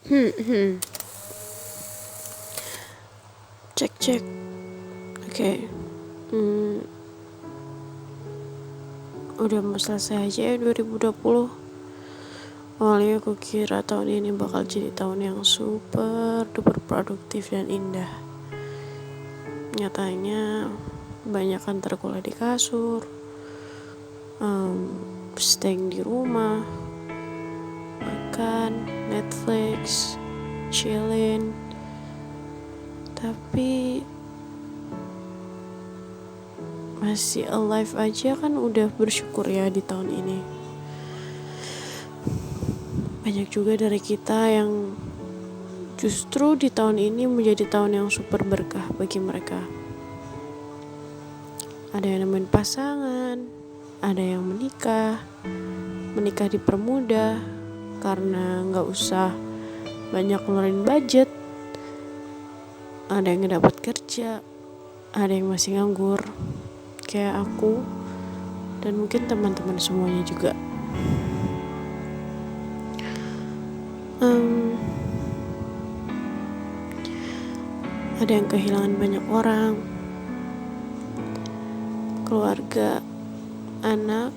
Hmm, hmm. Cek, cek. Oke. Hmm, udah mau selesai aja ya 2020. Awalnya aku kira tahun ini bakal jadi tahun yang super duper produktif dan indah. Nyatanya banyakan terkulai di kasur, staying di rumah, makan, Netflix, chillin. Tapi masih alive aja kan udah bersyukur ya di tahun ini. Banyak juga dari kita yang justru di tahun ini menjadi tahun yang super berkah bagi mereka. Ada yang nemuin pasangan, ada yang menikah dipermudah karena gak usah banyak ngeluarin budget. Ada yang dapat kerja, ada yang masih nganggur kayak aku dan mungkin teman-teman semuanya juga. Ada yang kehilangan banyak orang, keluarga, anak,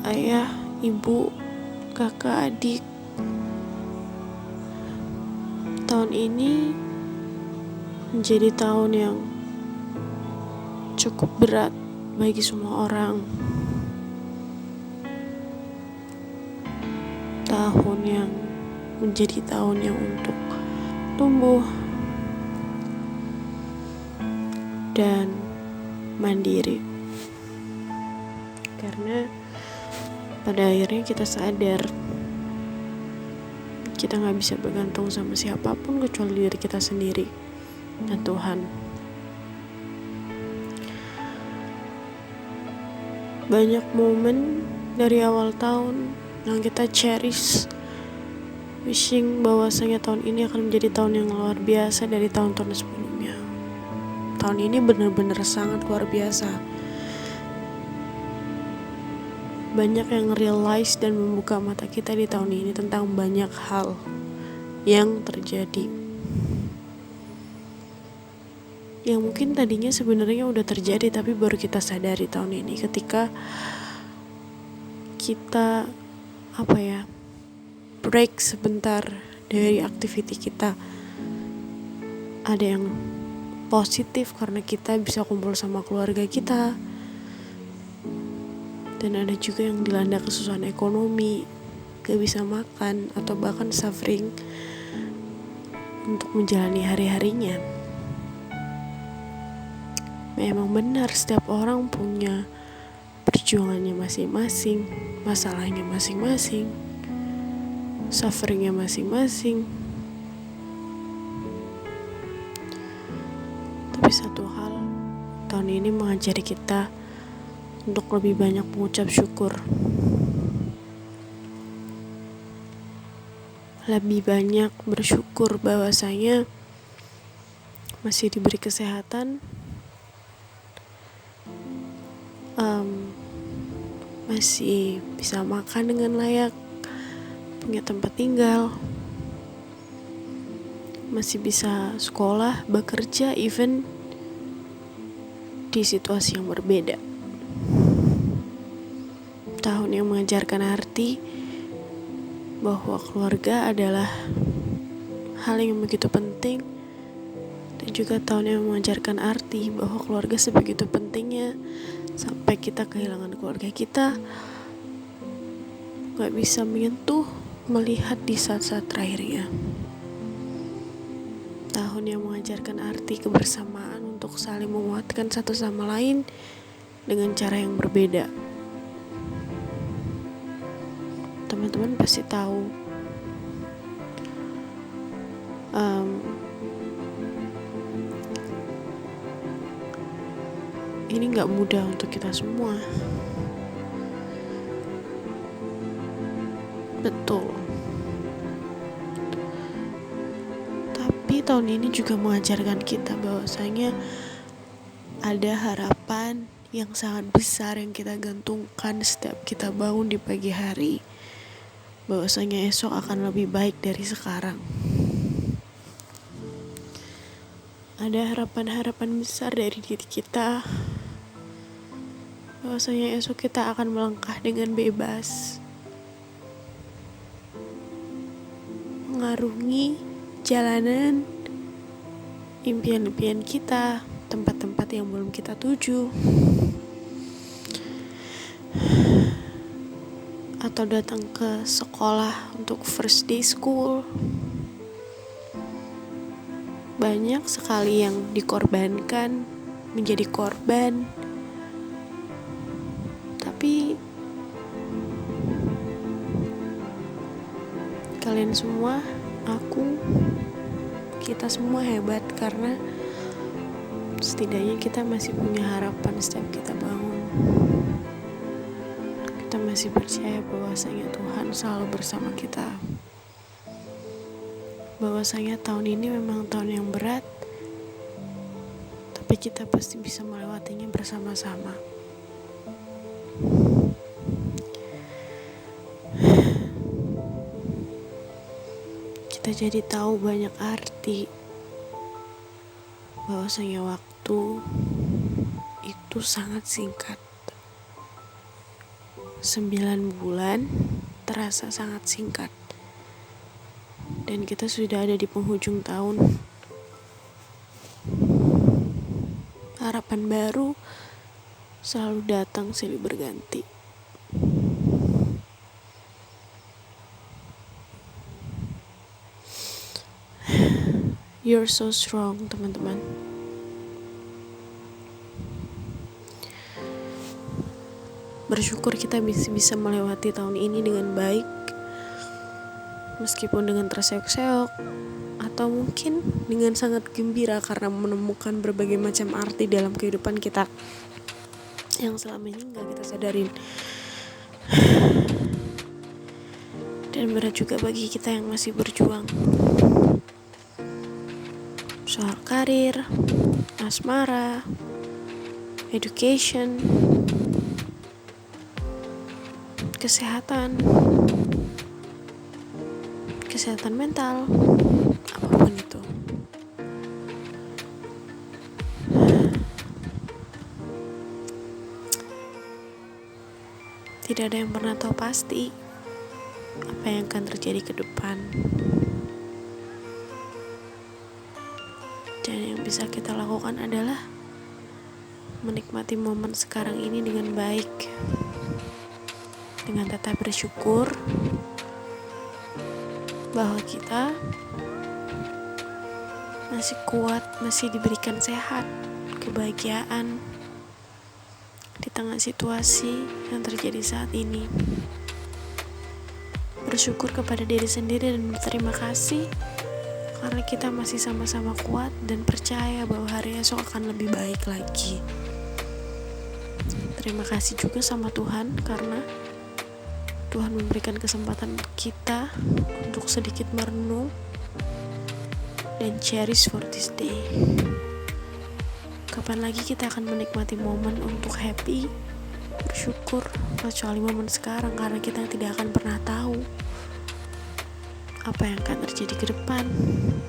ayah, ibu, kakak, adik. Tahun ini menjadi tahun yang cukup berat bagi semua orang. Tahun yang menjadi tahun yang untuk tumbuh dan mandiri. Karena pada akhirnya kita sadar kita gak bisa bergantung sama siapapun kecuali diri kita sendiri dan Tuhan. Banyak momen dari awal tahun yang kita cherish, wishing bahwasanya tahun ini akan menjadi tahun yang luar biasa dari tahun-tahun sebelumnya. Tahun ini benar-benar sangat luar biasa. Banyak yang realize dan membuka mata kita di tahun ini tentang banyak hal yang terjadi, yang mungkin tadinya sebenarnya udah terjadi tapi baru kita sadari tahun ini ketika kita break sebentar dari activity kita. Ada yang positif karena kita bisa kumpul sama keluarga kita, dan ada juga yang dilanda kesusahan ekonomi, gak bisa makan atau bahkan suffering untuk menjalani hari-harinya. Memang benar setiap orang punya perjuangannya masing-masing, masalahnya masing-masing, sufferingnya masing-masing. Tapi satu hal, tahun ini mengajari kita untuk lebih banyak mengucap syukur, lebih banyak bersyukur bahwasanya masih diberi kesehatan, masih bisa makan dengan layak, punya tempat tinggal, masih bisa sekolah, bekerja, even di situasi yang berbeda. Tahun yang mengajarkan arti bahwa keluarga adalah hal yang begitu penting, dan juga tahun yang mengajarkan arti bahwa keluarga sebegitu pentingnya sampai kita kehilangan keluarga kita gak bisa menyentuh, melihat di saat-saat terakhirnya. Tahun yang mengajarkan arti kebersamaan untuk saling menguatkan satu sama lain dengan cara yang berbeda. Teman-teman pasti tahu, ini gak mudah untuk kita semua. Betul. Tapi tahun ini juga mengajarkan kita bahwasanya ada harapan yang sangat besar yang kita gantungkan setiap kita bangun di pagi hari, bahwasanya esok akan lebih baik dari sekarang. ada harapan-harapan besar dari diri kita, bahwasanya esok kita akan melangkah dengan bebas, mengarungi jalanan impian-impian kita, tempat-tempat yang belum kita tuju, atau datang ke sekolah untuk first day school. Banyak sekali yang dikorbankan, menjadi korban. Tapi kalian semua, aku, kita semua hebat karena setidaknya kita masih punya harapan setiap kita bangun. Kita masih percaya bahwasanya Tuhan selalu bersama kita. Bahwasanya tahun ini memang tahun yang berat, tapi kita pasti bisa melewatinya bersama-sama. Kita jadi tahu banyak arti, bahwasanya waktu itu sangat singkat. 9 bulan terasa sangat singkat. Dan kita sudah ada di penghujung tahun. Harapan baru selalu datang silih berganti. You're so strong, teman-teman. Bersyukur kita bisa melewati tahun ini dengan baik. Meskipun dengan terseok-seok, atau mungkin dengan sangat gembira karena menemukan berbagai macam arti dalam kehidupan kita yang selama ini gak kita sadarin. Dan berat juga bagi kita yang masih berjuang soal karir, asmara, education, kesehatan mental, apapun itu. Tidak ada yang pernah tahu pasti apa yang akan terjadi ke depan. Dan yang bisa kita lakukan adalah menikmati momen sekarang ini dengan baik, dengan tetap bersyukur bahwa kita masih kuat, masih diberikan sehat, kebahagiaan di tengah situasi yang terjadi saat ini. Bersyukur kepada diri sendiri dan berterima kasih karena kita masih sama-sama kuat dan percaya bahwa hari esok akan lebih baik lagi. Terima kasih juga sama Tuhan karena Tuhan memberikan kesempatan kita untuk sedikit merenung dan cherish for this day. Kapan lagi kita akan menikmati momen untuk happy, bersyukur, kecuali momen sekarang, karena kita tidak akan pernah tahu apa yang akan terjadi ke depan,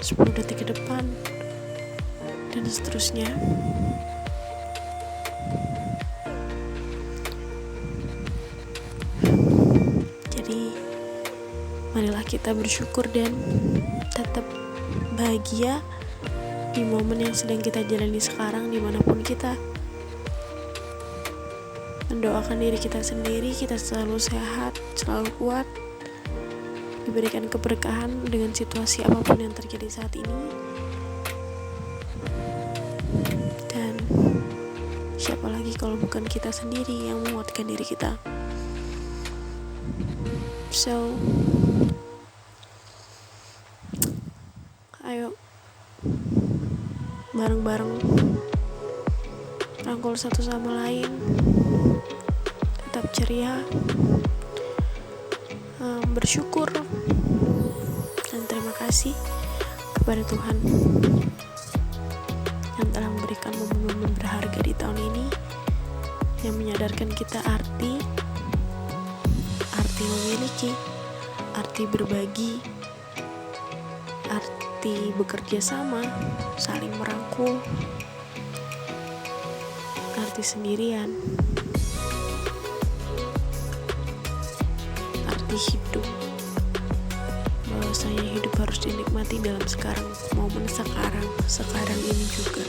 10 detik ke depan, dan seterusnya. Marilah kita bersyukur dan tetap bahagia di momen yang sedang kita jalani sekarang, dimanapun kita. Mendoakan diri kita sendiri, kita selalu sehat, selalu kuat, diberikan keberkahan dengan situasi apapun yang terjadi saat ini. Dan siapa lagi kalau bukan kita sendiri yang menguatkan diri kita. So, ayo bareng-bareng rangkul satu sama lain, tetap ceria, bersyukur, dan terima kasih kepada Tuhan yang telah memberikan momen-momen berharga di tahun ini, yang menyadarkan kita arti memiliki, arti berbagi, arti bekerja sama, saling merangkul, arti sendirian, arti hidup, bahwasanya hidup harus dinikmati dalam sekarang, momen sekarang ini juga.